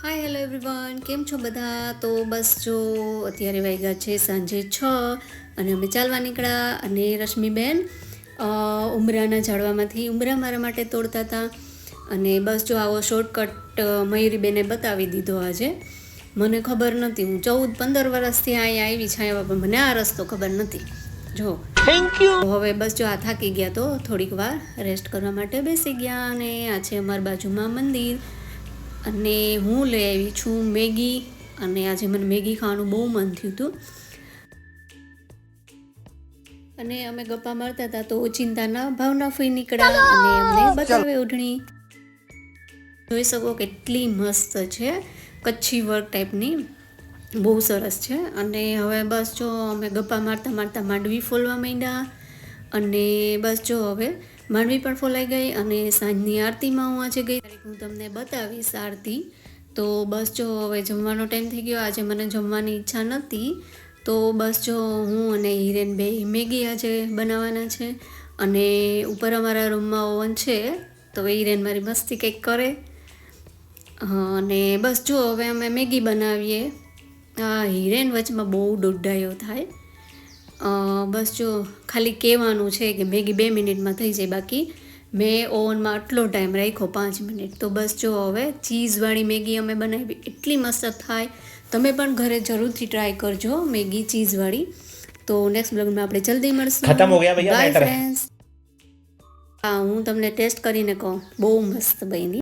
Hi hello everyone, કેમ છો બધા? તો બસ જો અત્યારે વાગ્યા છે સાંજે 6 અને અમે ચાલવા નીકળ્યા અને રશ્મિબેન ઉમરાના ઝાડવામાંથી ઉમરા મારા માટે તોડતા હતા અને બસ જો આવો શોર્ટકટ મયુરીબેને બતાવી દીધો આજે. મને ખબર નથી, હું 14-15 વર્ષથી અહીંયા આવી છે પણ મને આ રસ્તો ખબર નથી. જો થેન્ક યુ. હવે બસ જો આ થાકી ગયા તો થોડીક વાર રેસ્ટ કરવા માટે બેસી ગયા અને આ છે અમારી બાજુમાં મંદિર અને હું લઈ આવી છું મેગી અને આજે મને મેગી ખાવાનું બહુ મન થયું હતું અને અમે ગપ્પા મારતા હતા તો ચિંતાના ભાવના ફઈ નીકળ્યા અને અમને બતાવે ઓઢણી. જોઈ શકો કેટલી મસ્ત છે, કચ્છી વર્ક ટાઈપની, બહુ સરસ છે. અને હવે બસ જો અમે ગપ્પા મારતા મારતા માંડવી ફોલવા માંડ્યા અને બસ જો હવે માંડવી પણ ફોલાઈ ગઈ અને સાંજની આરતીમાં હું આજે ગઈ, હું તમને બતાવીશ આરતી. તો બસ જો હવે જમવાનો ટાઈમ થઈ ગયો, આજે મને જમવાની ઈચ્છા નહોતી તો બસ જો હું અને હિરેન બે મેગી આજે બનાવવાના છે અને ઉપર અમારા રૂમમાં ઓવન છે તો હિરેન મારી મસ્તી કંઈક કરે અને બસ જો હવે અમે મેગી બનાવીએ. હિરેન વચમાં બહુ દોઢાયો થાય. બસ જો ખાલી કહેવાનું છે કે મેગી 2 મિનિટમાં થઈ જાય, બાકી મેં ઓવનમાં આટલો ટાઈમ રાખ્યો 5 મિનિટ. તો બસ જો હવે ચીઝવાળી મેગી અમે બનાવી, એટલી મસ્ત થાય. તમે પણ ઘરે જરૂરથી ટ્રાય કરજો મેગી ચીઝવાળી. તો નેક્સ્ટ બ્લોગમાં આપણે જલ્દી મળશું. ખતમ હો ગયા ભૈયા બાય મેટર. ફ્રેન્ડ્સ. હું તમને ટેસ્ટ કરીને કહું, બહુ મસ્ત બની.